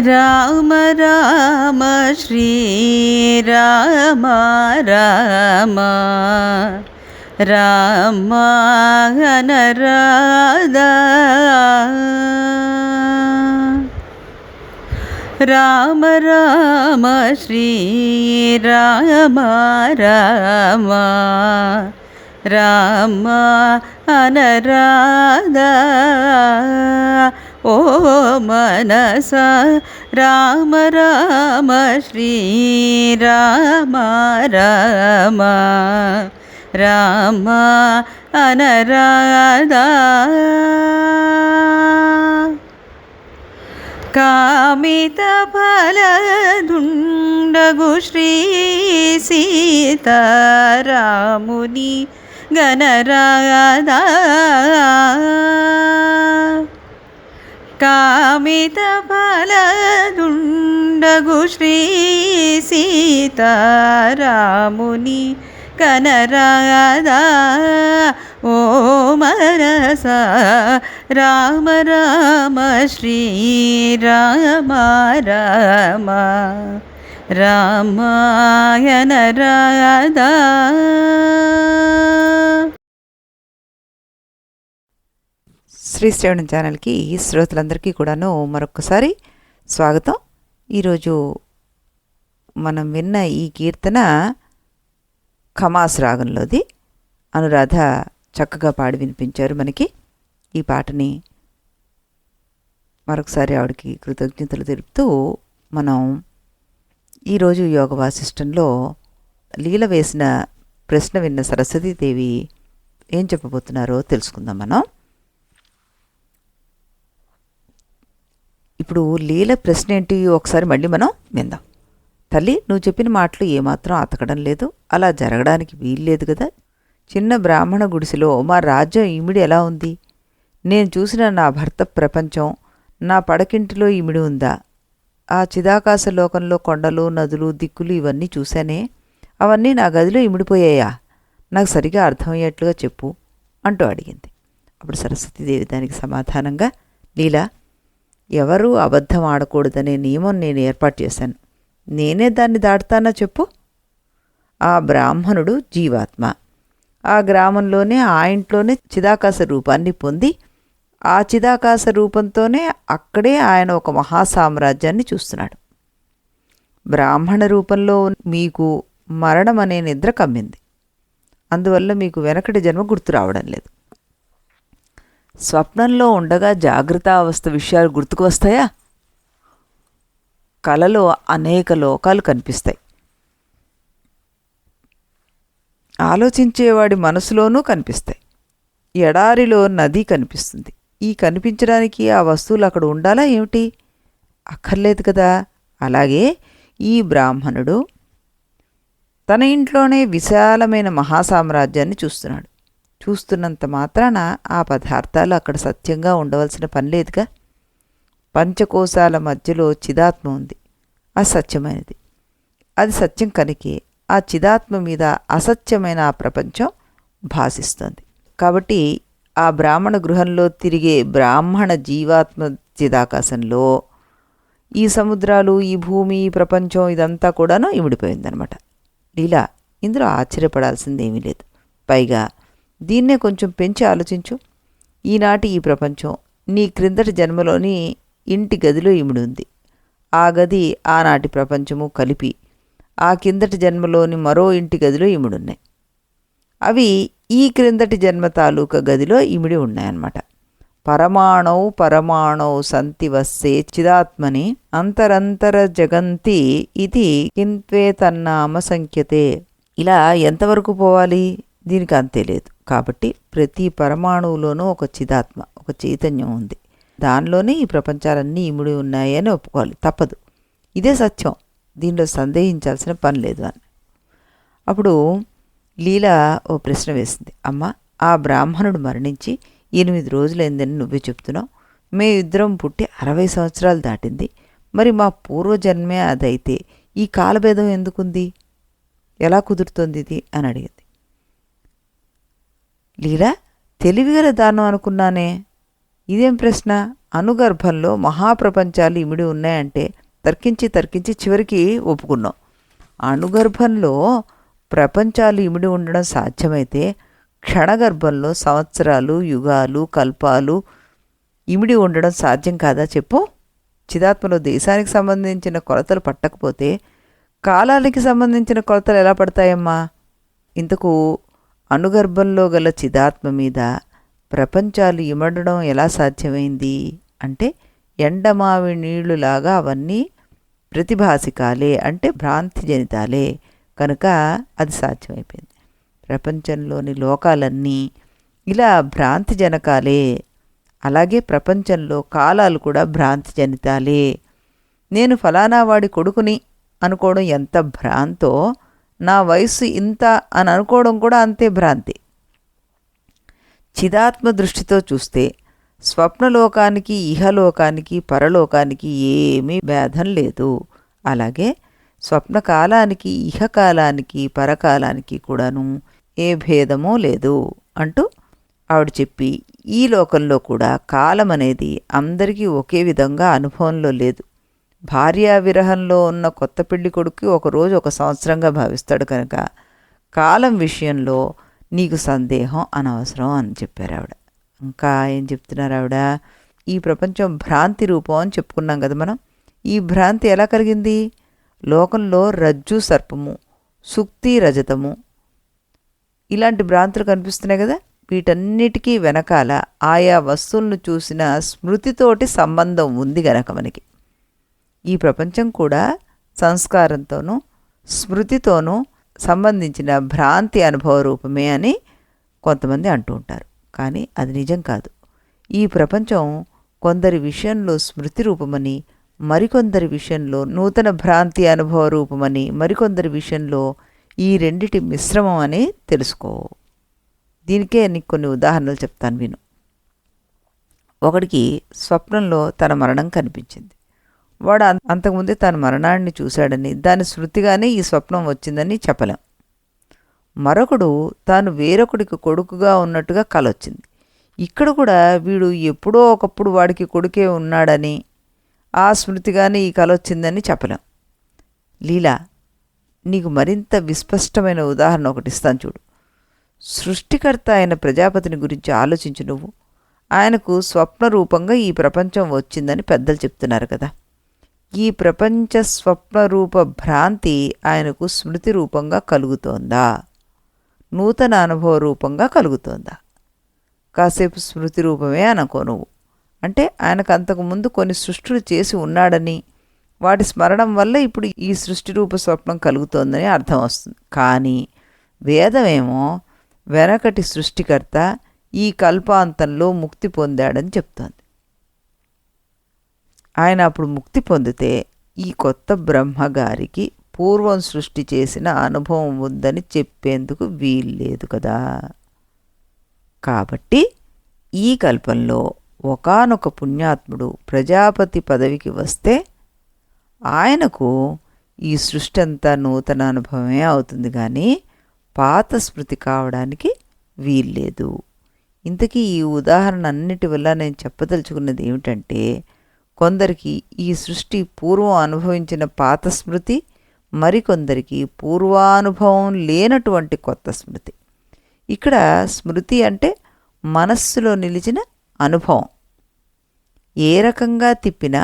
రామ రామ శ్రీరామ రామ రామ అనరాధా రామ రామ శ్రీరామ రామ రామ అనరాధా ఓ మనస రామ రామ శ్రీరామ రామ రామ అనరాధా కామిత ఫలదుండగు శ్రీ సీతారాముని గణరాధా కామిత ఫలదుండగు శ్రీ సీతారాముని కనరాధా ఓ మనస రామ రామ శ్రీరామ రామ రామాయణ రాధా. శ్రీ శ్రవణం ఛానల్కి శ్రోతలందరికీ కూడాను మరొకసారి స్వాగతం. ఈరోజు మనం విన్న ఈ కీర్తన ఖమాస్ రాగంలోది. అనురాధ చక్కగా పాడి వినిపించారు మనకి. ఈ పాటని మరొకసారి ఆవిడకి కృతజ్ఞతలు తెలుపుతూ మనం ఈరోజు యోగ వాసిష్టంలో లీల వేసిన ప్రశ్న విన్న సరస్వతీదేవి ఏం చెప్పబోతున్నారో తెలుసుకుందాం మనం. ఇప్పుడు లీల ప్రశ్న ఏంటి ఒకసారి మళ్ళీ మనం విందాం. తల్లి, నువ్వు చెప్పిన మాటలు ఏమాత్రం అతకడం లేదు, అలా జరగడానికి వీల్లేదు కదా. చిన్న బ్రాహ్మణ గుడిసెలో మా రాజ్యం ఇమిడి ఎలా ఉంది? నేను చూసిన నా భర్త ప్రపంచం నా పడకింటిలో ఇమిడి ఉందా? ఆ చిదాకాశ లోకంలో కొండలు, నదులు, దిక్కులు ఇవన్నీ చూశానే, అవన్నీ నా గదిలో ఇమిడిపోయాయా? నాకు సరిగా అర్థమయ్యేట్లుగా చెప్పు అంటూ అడిగింది. అప్పుడు సరస్వతీదేవి దానికి సమాధానంగా, లీలా, ఎవరూ అబద్ధం ఆడకూడదనే నియమం నేను ఏర్పాటు చేశాను. నేనే దాన్ని దాటుతానా చెప్పు? ఆ బ్రాహ్మణుడు జీవాత్మ. ఆ గ్రామంలోనే ఆ ఇంట్లోనే చిదాకాశ రూపాన్ని పొంది ఆ చిదాకాశ రూపంతోనే అక్కడే ఆయన ఒక మహాసామ్రాజ్యాన్ని చూస్తున్నాడు. బ్రాహ్మణ రూపంలో మీకు మరణం అనే నిద్ర కమ్మింది. అందువల్ల మీకు వెనకటి జన్మ గుర్తు రావడం లేదు. స్వప్నంలో ఉండగా జాగ్రత్తావస్థ విషయాలు గుర్తుకు వస్తాయా? కలలో అనేక లోకాలు కనిపిస్తాయి. ఆలోచించేవాడి మనసులోనూ కనిపిస్తాయి. ఎడారిలో నది కనిపిస్తుంది. ఈ కనిపించడానికి ఆ వస్తువులు అక్కడ ఉండాలా ఏమిటి? అక్కర్లేదు కదా. అలాగే ఈ బ్రాహ్మణుడు తన ఇంట్లోనే విశాలమైన మహాసామ్రాజ్యాన్ని చూస్తున్నాడు. చూస్తున్నంత మాత్రాన ఆ పదార్థాలు అక్కడ సత్యంగా ఉండవలసిన పని లేదుగా. పంచకోశాల మధ్యలో చిదాత్మ ఉంది. అది సత్యమైనది. అది సత్యం కనుకే ఆ చిదాత్మ మీద అసత్యమైన ఆ ప్రపంచం భాసిస్తుంది. కాబట్టి ఆ బ్రాహ్మణ గృహంలో తిరిగే బ్రాహ్మణ జీవాత్మ చిదాకాశంలో ఈ సముద్రాలు, ఈ భూమి, ఈ ప్రపంచం ఇదంతా కూడాను ఇమిడిపోయిందనమాట. లీలా, ఇందులో ఆశ్చర్యపడాల్సిందేమీ లేదు. పైగా దీన్నే కొంచెం పెంచి ఆలోచించు. ఈనాటి ఈ ప్రపంచం నీ క్రిందటి జన్మలోని ఇంటి గదిలో ఇమిడి ఉంది. ఆ గది ఆనాటి ప్రపంచము కలిపి ఆ కిందటి జన్మలోని మరో ఇంటి గదిలో ఇమిడున్నాయి. అవి ఈ క్రిందటి జన్మ తాలూకా గదిలో ఇమిడి ఉన్నాయన్నమాట. పరమాణౌ పరమాణౌ సంతి వస్సే చిదాత్మని అంతరంతర జగంతి ఇది కింత్వే తన్నామ సంఖ్యతే. ఇలా ఎంతవరకు పోవాలి? దీనికి అంతే లేదు. కాబట్టి ప్రతి పరమాణువులోనూ ఒక చిదాత్మ, ఒక చైతన్యం ఉంది. దానిలోనే ఈ ప్రపంచాలన్నీ ఇమిడి ఉన్నాయి అని ఒప్పుకోవాలి, తప్పదు. ఇదే సత్యం, దీనిలో సందేహించాల్సిన పని లేదు అని. అప్పుడు లీల ఓ ప్రశ్న వేసింది. అమ్మ, ఆ బ్రాహ్మణుడు మరణించి 8 రోజులైందని నువ్వే చెప్తున్నావు. మేమిద్దరం పుట్టి 60 సంవత్సరాలు దాటింది. మరి మా పూర్వజన్మే అదైతే ఈ కాలభేదం ఎందుకుంది? ఎలా కుదురుతుంది ఇది అని అడిగింది. లీలా, తెలివిగల దానం అనుకున్నానే. ఇదేం ప్రశ్న? అణుగర్భంలో మహాప్రపంచాలు ఇమిడి ఉన్నాయంటే తర్కించి చివరికి ఒప్పుకున్నాం. అణుగర్భంలో ప్రపంచాలు ఇమిడి ఉండడం సాధ్యమైతే క్షణగర్భంలో సంవత్సరాలు, యుగాలు, కల్పాలు ఇమిడి ఉండడం సాధ్యం కాదా చెప్పు? చిదాత్మలో దేశానికి సంబంధించిన కొలతలు పట్టకపోతే కాలానికి సంబంధించిన కొలతలు ఎలా పడతాయమ్మా? ఇంతకు అణుగర్భంలో గల చిదాత్మ మీద ప్రపంచాలు ఇమడడం ఎలా సాధ్యమైంది అంటే ఎండమావి నీళ్లులాగా అవన్నీ ప్రతిభాసికాలే, అంటే భ్రాంతి జనితాలే కనుక అది సాధ్యమైపోయింది. ప్రపంచంలోని లోకాలన్నీ ఇలా భ్రాంతి జనకాలే. అలాగే ప్రపంచంలో కాలాలు కూడా భ్రాంతి జనితాలే. నేను ఫలానా వాడి కొడుకుని అనుకోవడం ఎంత భ్రాంతో, నా వయస్సు ఇంత అని అనుకోవడం కూడా అంతే భ్రాంతి. చిదాత్మ దృష్టితో చూస్తే స్వప్నలోకానికి, ఇహలోకానికి, పరలోకానికి ఏమీ భేదం లేదు. అలాగే స్వప్నకాలానికి, ఇహకాలానికి, పరకాలానికి కూడాను ఏ భేదమూ లేదు అంటూ ఆవిడ చెప్పి, ఈ లోకంలో కూడా కాలం అనేది అందరికీ ఒకే విధంగా అనుభవంలో లేదు. భార్యా విరహంలో ఉన్న కొత్త పెళ్లి కొడుకు ఒకరోజు ఒక సంవత్సరంగా భావిస్తాడు కనుక కాలం విషయంలో నీకు సందేహం అనవసరం అని చెప్పారు ఆవిడ. ఇంకా ఏం చెప్తున్నారు ఆవిడ? ఈ ప్రపంచం భ్రాంతి రూపం అని చెప్పుకున్నాం కదా మనం. ఈ భ్రాంతి ఎలా కలిగింది? లోకంలో రజ్జు సర్పము, సుక్తి రజతము ఇలాంటి భ్రాంతులు కనిపిస్తున్నాయి కదా. వీటన్నిటికీ వెనకాల ఆయా వస్తువులను చూసిన స్మృతితోటి సంబంధం ఉంది గనక మనకి ఈ ప్రపంచం కూడా సంస్కారంతోనూ స్మృతితోనూ సంబంధించిన భ్రాంతి అనుభవ రూపమే అని కొంతమంది అంటూ ఉంటారు. కానీ అది నిజం కాదు. ఈ ప్రపంచం కొందరి విషయంలో స్మృతి రూపమని, మరికొందరి విషయంలో నూతన భ్రాంతి అనుభవ రూపమని, మరికొందరి విషయంలో ఈ రెండిటి మిశ్రమం అని తెలుసుకో. దీనికే నీకు కొన్ని ఉదాహరణలు చెప్తాను విను. ఒకడికి స్వప్నంలో తన మరణం కనిపించింది. వాడు అంతకుముందే తన మరణాన్ని చూశాడని, దాని శృతిగానే ఈ స్వప్నం వచ్చిందని చెప్పలేం. మరొకడు తాను వేరొకడికి కొడుకుగా ఉన్నట్టుగా కలొచ్చింది. ఇక్కడ కూడా వీడు ఎప్పుడో ఒకప్పుడు వాడికి కొడుకే ఉన్నాడని, ఆ స్మృతిగానే ఈ కలొచ్చిందని చెప్పలేం. లీలా, నీకు మరింత విస్పష్టమైన ఉదాహరణ ఒకటి ఇస్తాను చూడు. సృష్టికర్త అయిన ప్రజాపతిని గురించి ఆలోచించు నువ్వు. ఆయనకు స్వప్న రూపంగా ఈ ప్రపంచం వచ్చిందని పెద్దలు చెప్తున్నారు కదా. ఈ ప్రపంచ స్వప్నరూప భ్రాంతి ఆయనకు స్మృతి రూపంగా కలుగుతోందా, నూతన అనుభవ రూపంగా కలుగుతోందా? కాసేపు స్మృతి రూపమే అనుకో నువ్వు. అంటే ఆయనకు అంతకుముందు కొన్ని సృష్టిలు చేసి ఉన్నాడని, వాటి స్మరణం వల్ల ఇప్పుడు ఈ సృష్టి రూప స్వప్నం కలుగుతోందని అర్థం వస్తుంది. కానీ వేదమేమో వెనకటి సృష్టికర్త ఈ కల్పాంతంలో ముక్తి పొందాడని చెప్తోంది. ఆయన అప్పుడు ముక్తి పొందితే ఈ కొత్త బ్రహ్మగారికి పూర్వం సృష్టి చేసిన అనుభవం ఉందని చెప్పేందుకు వీల్లేదు కదా. కాబట్టి ఈ కల్పంలో ఒకానొక పుణ్యాత్ముడు ప్రజాపతి పదవికి వస్తే ఆయనకు ఈ సృష్టి అంతా నూతన అనుభవమే అవుతుంది, కానీ పాత స్మృతి కావడానికి వీల్లేదు. ఇంతకీ ఈ ఉదాహరణ అన్నిటి వల్ల నేను చెప్పదలుచుకున్నది ఏమిటంటే, కొందరికి ఈ సృష్టి పూర్వం అనుభవించిన పాత స్మృతి, మరికొందరికి పూర్వానుభవం లేనటువంటి కొత్త స్మృతి. ఇక్కడ స్మృతి అంటే మనస్సులో నిలిచిన అనుభవం. ఏ రకంగా తిప్పినా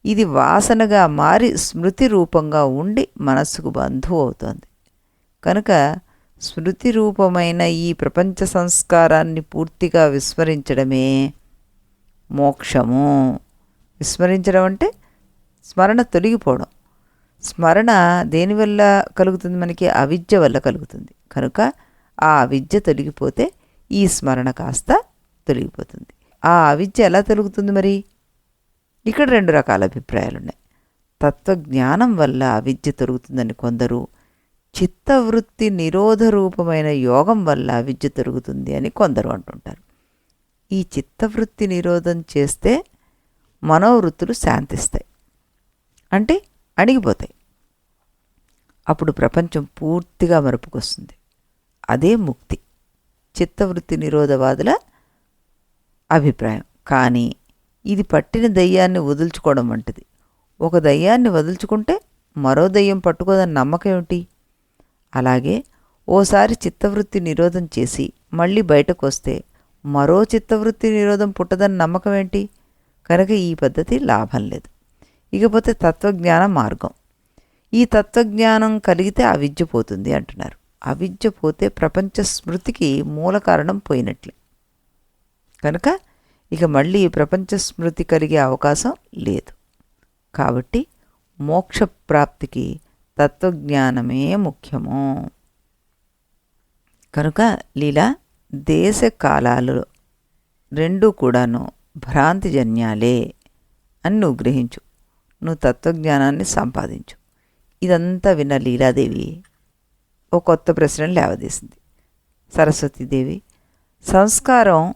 ఇది వాసనగా మారి స్మృతి రూపంగా ఉండి మనస్సుకు బంధువు అవుతోంది. కనుక స్మృతి రూపమైన ఈ ప్రపంచ సంస్కారాన్ని పూర్తిగా విస్మరించడమే మోక్షము. విస్మరించడం అంటే స్మరణ తొలగిపోవడం. స్మరణ దేనివల్ల కలుగుతుంది? మనకి అవిద్య వల్ల కలుగుతుంది. కనుక ఆ అవిద్య తొలగిపోతే ఈ స్మరణ కాస్త తొలగిపోతుంది. ఆ అవిద్య ఎలా తొలుగుతుంది మరి? ఇక్కడ రెండు రకాల అభిప్రాయాలు ఉన్నాయి. తత్వజ్ఞానం వల్ల అవిద్య తొలుగుతుందని కొందరు, చిత్తవృత్తి నిరోధ రూపమైన యోగం వల్ల అవిద్య తొలుగుతుంది అని కొందరు అంటుంటారు. ఈ చిత్తవృత్తి నిరోధం చేస్తే మనోవృత్తులు శాంతిస్తాయి, అంటే అణిగిపోతాయి. అప్పుడు ప్రపంచం పూర్తిగా మరుపుకొస్తుంది. అదే ముక్తి. చిత్తవృత్తి నిరోధవాదుల అభిప్రాయం. కానీ ఇది పట్టిన దయ్యాన్ని వదులుచుకోవడం వంటిది. ఒక దయ్యాన్ని వదులుచుకుంటే మరో దయ్యం పట్టుకోదని నమ్మకం ఏమిటి? అలాగే ఓసారి చిత్తవృత్తి నిరోధం చేసి మళ్ళీ బయటకు వస్తే మరో చిత్తవృత్తి నిరోధం పుట్టదని నమ్మకం ఏంటి? కనుక ఈ పద్ధతి లాభం లేదు. ఇకపోతే తత్వజ్ఞాన మార్గం. ఈ తత్వజ్ఞానం కలిగితే అవిద్య పోతుంది అంటున్నారు. అవిద్య పోతే ప్రపంచ స్మృతికి మూల కారణం పోయినట్లే. కనుక ఇక మళ్ళీ ప్రపంచ స్మృతి కలిగే అవకాశం లేదు. కాబట్టి మోక్షప్రాప్తికి తత్వజ్ఞానమే ముఖ్యము. కనుక లీలా దేశ కాలాలు రెండూ కూడాను భ్రాంతిజన్యాలే అని నువ్వు గ్రహించు. నువ్వు తత్వజ్ఞానాన్ని సంపాదించు. ఇదంతా విన్న లీలాదేవి ఓ కొత్త ప్రశ్నను లేవదీసింది. సరస్వతీదేవి, సంస్కారం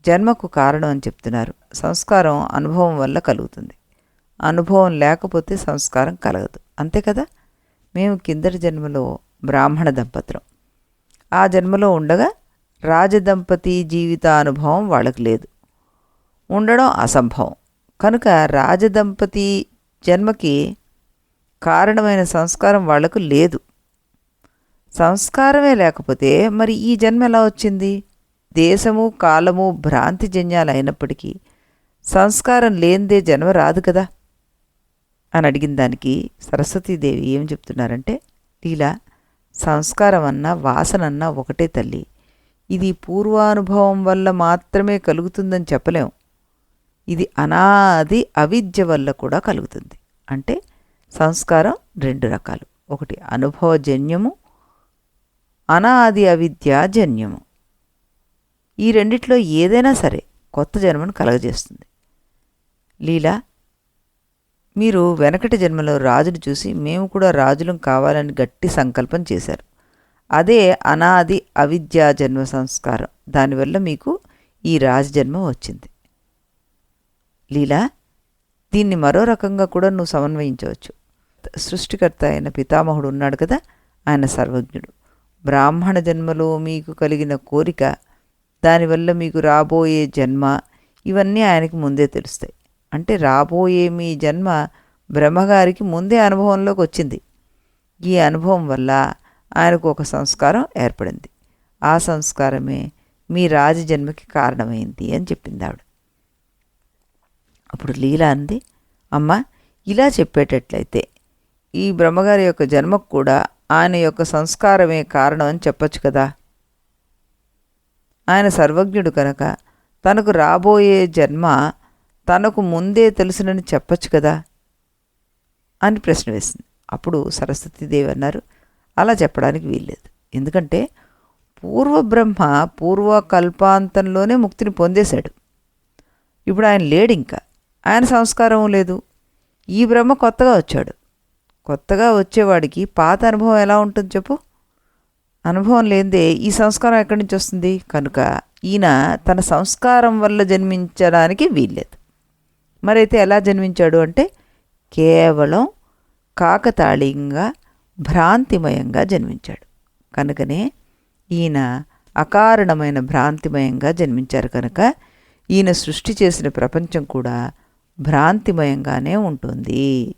జన్మకు కారణం అని చెప్తున్నారు. సంస్కారం అనుభవం వల్ల కలుగుతుంది. అనుభవం లేకపోతే సంస్కారం కలగదు. అంతే కదా? మేము కిందటి జన్మలో బ్రాహ్మణ దంపతులం. ఆ జన్మలో ఉండగా రాజదంపతి జీవితానుభవం వాళ్ళకి లేదు, ఉండడం అసంభవం. కనుక రాజదంపతి జన్మకి కారణమైన సంస్కారం వాళ్లకు లేదు. సంస్కారమే లేకపోతే మరి ఈ జన్మ ఎలా వచ్చింది? దేశము కాలము భ్రాంతిజన్యాలు అయినప్పటికీ సంస్కారం లేనిదే జన్మ రాదు కదా అని అడిగిన దానికి సరస్వతీదేవి ఏం చెప్తున్నారంటే, లీలా, సంస్కారం అన్నా వాసనన్నా ఒకటే తల్లి. ఇది పూర్వానుభవం వల్ల మాత్రమే కలుగుతుందని చెప్పలేం. ఇది అనాది అవిద్య వల్ల కూడా కలుగుతుంది. అంటే సంస్కారం రెండు రకాలు. ఒకటి అనుభవజన్యము, అనాది అవిద్యాజన్యము. ఈ రెండిట్లో ఏదైనా సరే కొత్త జన్మను కలగజేస్తుంది. లీలా, మీరు వెనకటి జన్మలో రాజును చూసి మేము కూడా రాజులం కావాలని గట్టి సంకల్పం చేశారు. అదే అనాది అవిద్యా జన్మ సంస్కారం. దానివల్ల మీకు ఈ రాజజన్మ వచ్చింది. లీలా, దీన్ని మరో రకంగా కూడా నువ్వు సమన్వయించవచ్చు. సృష్టికర్త అయిన పితామహుడు ఉన్నాడు కదా, ఆయన సర్వజ్ఞుడు. బ్రాహ్మణ జన్మలో మీకు కలిగిన కోరిక, దానివల్ల మీకు రాబోయే జన్మ, ఇవన్నీ ఆయనకి ముందే తెలుస్తాయి. అంటే రాబోయే మీ జన్మ బ్రహ్మగారికి ముందే అనుభవంలోకి వచ్చింది. ఈ అనుభవం వల్ల ఆయనకు ఒక సంస్కారం ఏర్పడింది. ఆ సంస్కారమే మీ రాజజన్మకి కారణమైంది అని చెప్పింది ఆవిడ. అప్పుడు లీలా అంది, అమ్మ, ఇలా చెప్పేటట్లయితే ఈ బ్రహ్మగారి యొక్క జన్మకు కూడా ఆయన యొక్క సంస్కారమే కారణం అని చెప్పచ్చు కదా. ఆయన సర్వజ్ఞుడు కనుక తనకు రాబోయే జన్మ తనకు ముందే తెలుసునని చెప్పచ్చు కదా అని ప్రశ్న వేసింది. అప్పుడు సరస్వతీదేవి అన్నారు, అలా చెప్పడానికి వీల్లేదు. ఎందుకంటే పూర్వబ్రహ్మ పూర్వకల్పాంతంలోనే ముక్తిని పొందేశాడు. ఇప్పుడు ఆయన లేడు, ఇంకా ఆయన సంస్కారం లేదు. ఈ బ్రహ్మ కొత్తగా వచ్చాడు. కొత్తగా వచ్చేవాడికి పాత అనుభవం ఎలా ఉంటుంది చెప్పు? అనుభవం లేదే ఈ సంస్కారం ఎక్కడి నుంచి వస్తుంది? కనుక ఈయన తన సంస్కారం వల్ల జన్మించడానికి వీల్లేదు. మరైతే ఎలా జన్మించాడు అంటే కేవలం కాకతాళీయంగా భ్రాంతిమయంగా జన్మించాడు. కనుకనే ఈయన అకారణమైన భ్రాంతిమయంగా జన్మించారు. కనుక ఈయన సృష్టి చేసిన ప్రపంచం కూడా భ్రాంతిమయంగానే ఉంటుంది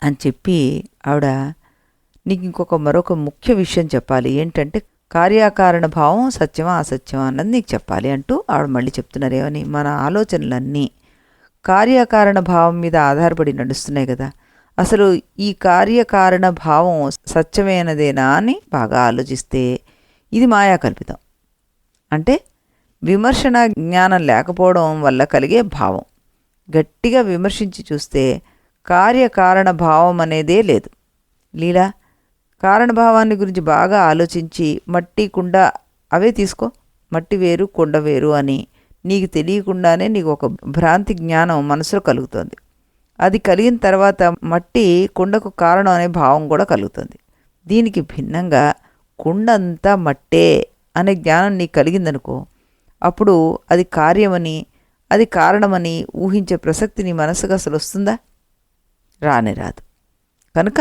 అని చెప్పి ఆవిడ, నీకు మరొక ముఖ్య విషయం చెప్పాలి. ఏంటంటే కార్యాకారణ భావం సత్యమా అసత్యమా అన్నది నీకు చెప్పాలి అంటూ ఆవిడ మళ్ళీ చెప్తున్నారు. ఏమని? మన ఆలోచనలన్నీ కార్యకారణ భావం మీద ఆధారపడి నడుస్తున్నాయి కదా. అసలు ఈ కార్యకారణ భావం సత్యమైనదేనా అని బాగా ఆలోచిస్తే ఇది మాయాకల్పితం. అంటే విమర్శన జ్ఞానం లేకపోవడం వల్ల కలిగే భావం. గట్టిగా విమర్శించి చూస్తే కార్యకారణ భావం అనేదే లేదు. లీలా, కారణభావాన్ని గురించి బాగా ఆలోచించి మట్టి కుండ అవే తీసుకో, మట్టి వేరు కుండ వేరు అని నీకు తెలియకుండానే నీకు ఒక భ్రాంతి జ్ఞానం మనసులో కలుగుతుంది. అది కలిగిన తర్వాత మట్టి కుండకు కారణం అనే భావం కూడా కలుగుతుంది. దీనికి భిన్నంగా కుండ అంతా మట్టే అనే జ్ఞానం నీకు కలిగిందనుకో, అప్పుడు అది కార్యమని అది కారణమని ఊహించే ప్రసక్తి నీ మనసుకు అసలు వస్తుందా? రానే రాదు. కనుక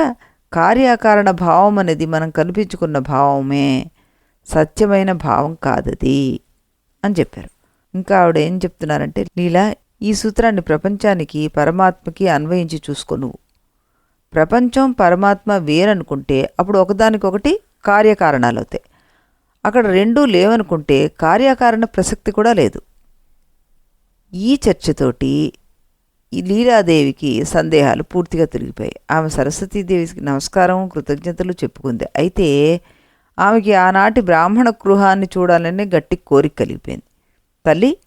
కార్యకారణ భావం అనేది మనం కల్పించుకున్న భావమే, సత్యమైన భావం కాదది అని చెప్పారు. ఇంకా ఆవిడ ఏం చెప్తున్నారంటే, లీలా, ఈ సూత్రాన్ని ప్రపంచానికి పరమాత్మకి అన్వయించి చూసుకో. నువ్వు ప్రపంచం పరమాత్మ వేరనుకుంటే అప్పుడు ఒకదానికొకటి కార్యకారణాలు అవుతాయి. అక్కడ రెండూ లేవనుకుంటే కార్యకారణ ప్రసక్తి కూడా లేదు. ఈ చర్చతోటి ఈ లీలాదేవికి సందేహాలు పూర్తిగా తిరిగిపోయాయి. ఆమె సరస్వతీదేవికి నమస్కారం, కృతజ్ఞతలు చెప్పుకుంది. అయితే ఆమెకి ఆనాటి బ్రాహ్మణ గృహాన్ని చూడాలనే గట్టి కోరిక కలిగిపోయింది. తల్లి,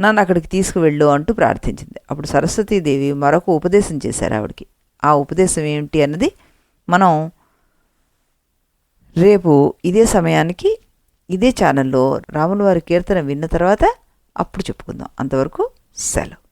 నన్ను అక్కడికి తీసుకువెళ్ళు అంటూ ప్రార్థించింది. అప్పుడు సరస్వతీదేవి మరొక ఉపదేశం చేశారు ఆవిడకి. ఆ ఉపదేశం ఏమిటి అన్నది మనం రేపు ఇదే సమయానికి ఇదే ఛానల్లో రాముల వారి కీర్తన విన్న తర్వాత అప్పుడు చెప్పుకుందాం. అంతవరకు సెలవు.